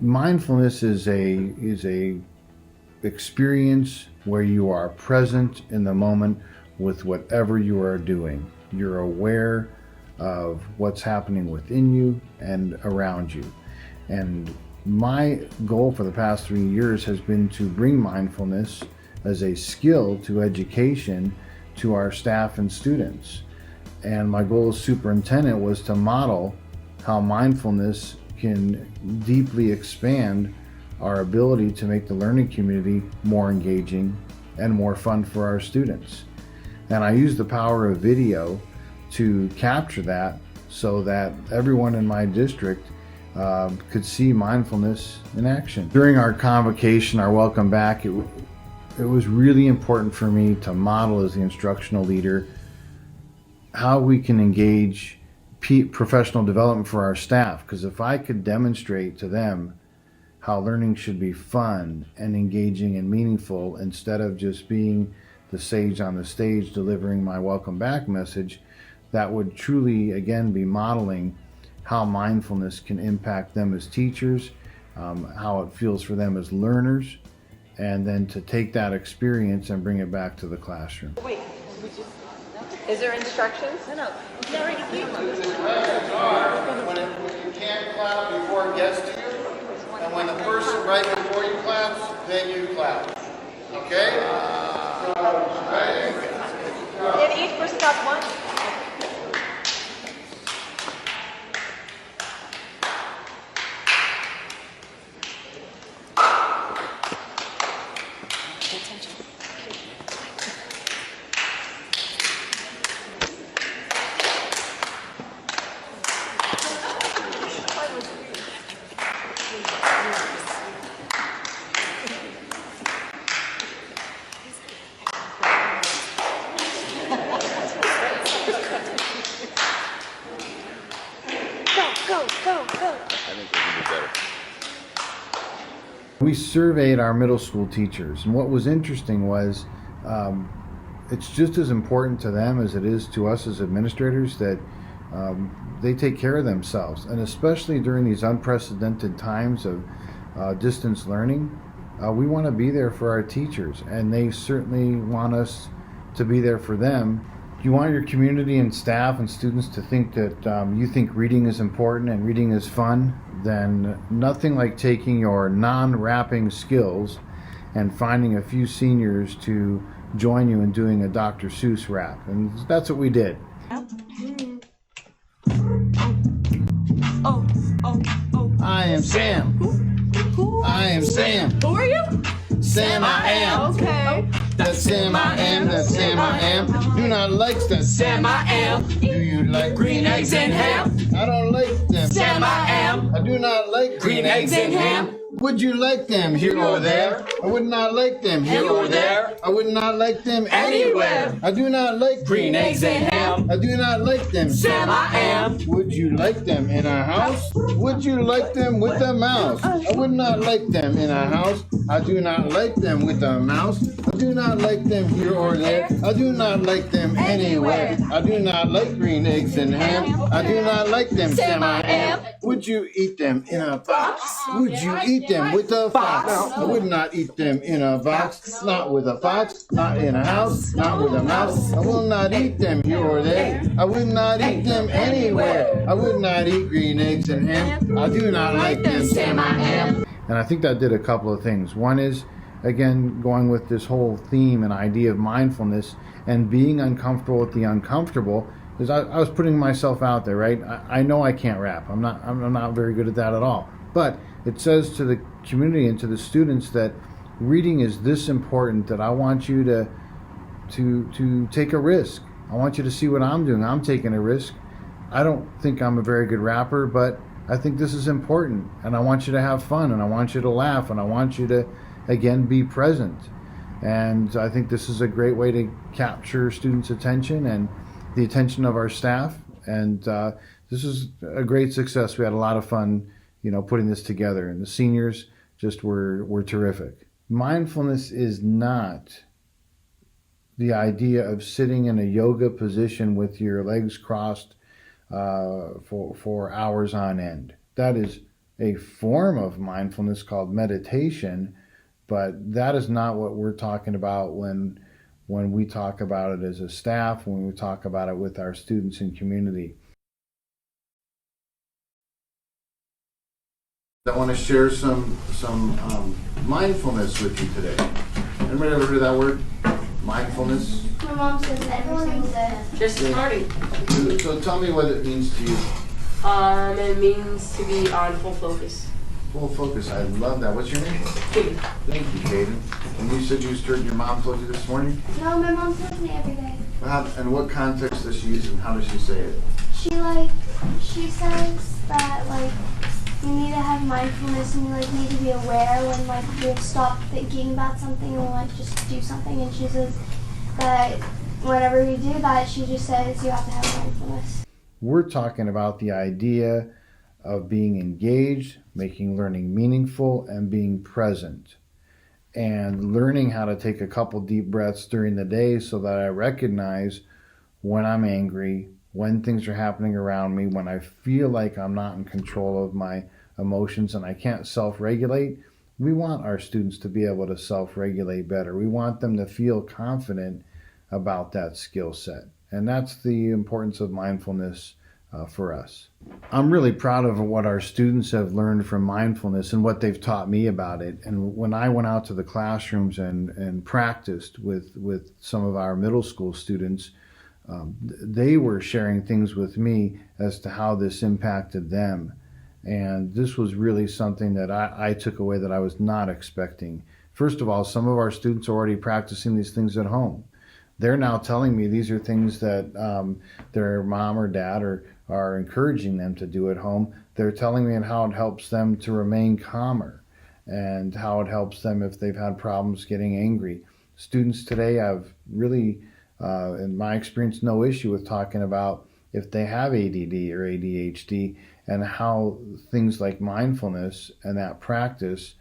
Mindfulness is a experience where you are present in the moment with whatever you are doing. You're aware of what's happening within you and around you. And my goal for the past 3 years has been to bring mindfulness as a skill to education to our staff and students. And my goal as superintendent was to model how mindfulness can deeply expand our ability to make the learning community more engaging and more fun for our students. And I use the power of video to capture that so that everyone in my district could see mindfulness in action. During our convocation, our welcome back, it was really important for me to model as the instructional leader how we can engage professional development for our staff. Because if I could demonstrate to them how learning should be fun and engaging and meaningful instead of just being the sage on the stage delivering my welcome back message, that would truly, again, be modeling how mindfulness can impact them as teachers, how it feels for them as learners, and then to take that experience and bring it back to the classroom. Wait, is there instructions? No. When you can't clap before it gets to you, and when the person right before you claps, then you clap. Okay? And each person got one? Go. We surveyed our middle school teachers, and what was interesting was it's just as important to them as it is to us as administrators that they take care of themselves, and especially during these unprecedented times of distance learning, we want to be there for our teachers, and they certainly want us to be there for them. You want your community and staff and students to think that you think reading is important and reading is fun, then nothing like taking your non-rapping skills and finding a few seniors to join you in doing a Dr. Seuss rap. And that's what we did. I am Sam. I am Sam. Who are you? Sam I am. Okay. That's Sam I am. That's Sam I am. Do not like that Sam I am. Do you like Green eggs and ham. I don't like them. Sam I am. I do not like Green eggs and ham. Would you like them here or there? I would not like them Here or there. I would not like them Anywhere. I do not like Green eggs and ham. I do not like them. Sam I am. Would you like them in a house? Would you like them with a mouse? I would not like them in a house. I do not like them with a mouse. I do not like them here or there. I do not like them anywhere. I do not like green eggs and ham. I do not like them. Sam I am. Would you eat them in a box? Would you eat them with a fox? I would not eat them in a box. Not with a fox. Not in a house. Not with a mouse. I will not eat them here or there. I would not eat them anywhere. I would not eat green eggs and ham. I do not like them. Sam I am. And I think that did a couple of things. One is, again, going with this whole theme and idea of mindfulness and being uncomfortable with the uncomfortable, is I was putting myself out there, right? I know I can't rap. I'm not very good at that at all. But it says to the community and to the students that reading is this important that I want you to take a risk. I want you to see what I'm doing. I'm taking a risk. I don't think I'm a very good rapper, but I think this is important, and I want you to have fun, and I want you to laugh, and I want you to, again, be present. And I think this is a great way to capture students' attention and the attention of our staff. And this is a great success. We had a lot of fun, putting this together, and the seniors just were terrific. Mindfulness is not the idea of sitting in a yoga position with your legs crossed for hours on end. That is a form of mindfulness called meditation, but that is not what we're talking about when we talk about it as a staff, when we talk about it with our students and community. I want to share some mindfulness with you today. Anybody ever heard that word? Mindfulness? My mom says it every single day. Just starting. So tell me what it means to you. It means to be on full focus. Full focus. I love that. What's your name? Katie. Thank you, Caden. And you said your mom told you this morning? No, my mom tells me every day. And what context does she use and how does she say it? She says that you need to have mindfulness and you need to be aware when you stop thinking about something and just do something. And she says that whenever you do that, she just says you have to have mindfulness. We're talking about the idea of being engaged, making learning meaningful, and being present. And learning how to take a couple deep breaths during the day so that I recognize when I'm angry, when things are happening around me, when I feel like I'm not in control of my emotions and I can't self-regulate. We want our students to be able to self-regulate better. We want them to feel confident about that skill set. And that's the importance of mindfulness for us. I'm really proud of what our students have learned from mindfulness and what they've taught me about it. And when I went out to the classrooms and practiced with some of our middle school students, they were sharing things with me as to how this impacted them. And this was really something that I took away that I was not expecting. First of all, some of our students are already practicing these things at home. They're now telling me these are things that their mom or dad are encouraging them to do at home. They're telling me how it helps them to remain calmer and how it helps them if they've had problems getting angry. Students today have really, in my experience, no issue with talking about if they have ADD or ADHD and how things like mindfulness and that practice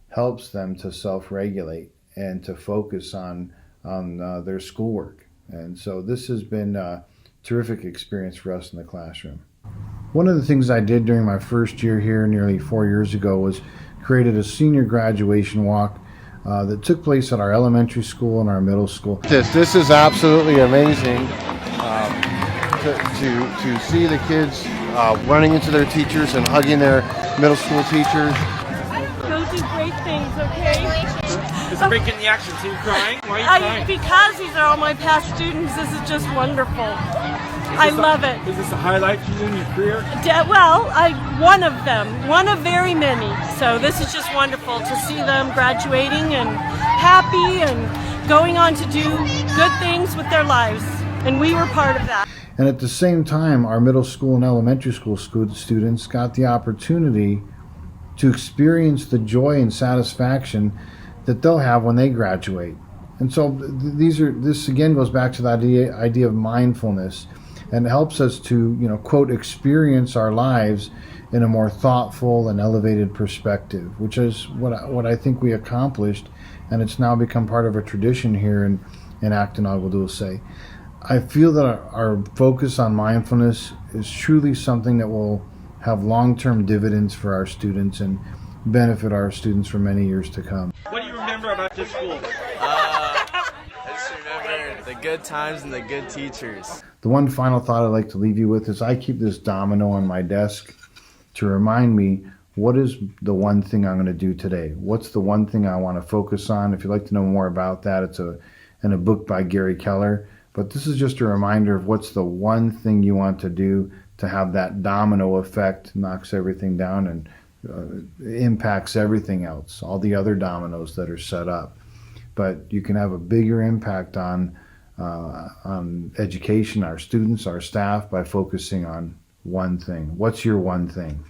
helps them to self-regulate and to focus on their schoolwork. And so this has been a terrific experience for us in the classroom. One of the things I did during my first year here nearly 4 years ago was created a senior graduation walk that took place at our elementary school and our middle school. This is absolutely amazing to see the kids running into their teachers and hugging their middle school teachers. Go do great things, okay? Is it breaking the action? So you crying? Why are you crying? Because these are all my past students, this is just wonderful. I love it. Is this a highlight for you in your career? One of them, one of very many. So this is just wonderful to see them graduating and happy and going on to do good things with their lives. And we were part of that. And at the same time, our middle school and elementary school students got the opportunity to experience the joy and satisfaction that they'll have when they graduate. And so this again goes back to the idea of mindfulness and helps us to, quote, experience our lives in a more thoughtful and elevated perspective, which is what I think we accomplished, and it's now become part of a tradition here in Acton Agua Dulce. I feel that our focus on mindfulness is truly something that will have long-term dividends for our students and benefit our students for many years to come. What do you remember about this school? I just remember the good times and the good teachers. The one final thought I'd like to leave you with is I keep this domino on my desk to remind me what is the one thing I'm going to do today. What's the one thing I want to focus on? If you'd like to know more about that, it's in a book by Gary Keller. But this is just a reminder of what's the one thing you want to do to have that domino effect, knocks everything down and impacts everything else, all the other dominoes that are set up. But you can have a bigger impact on education, our students, our staff, by focusing on one thing. What's your one thing?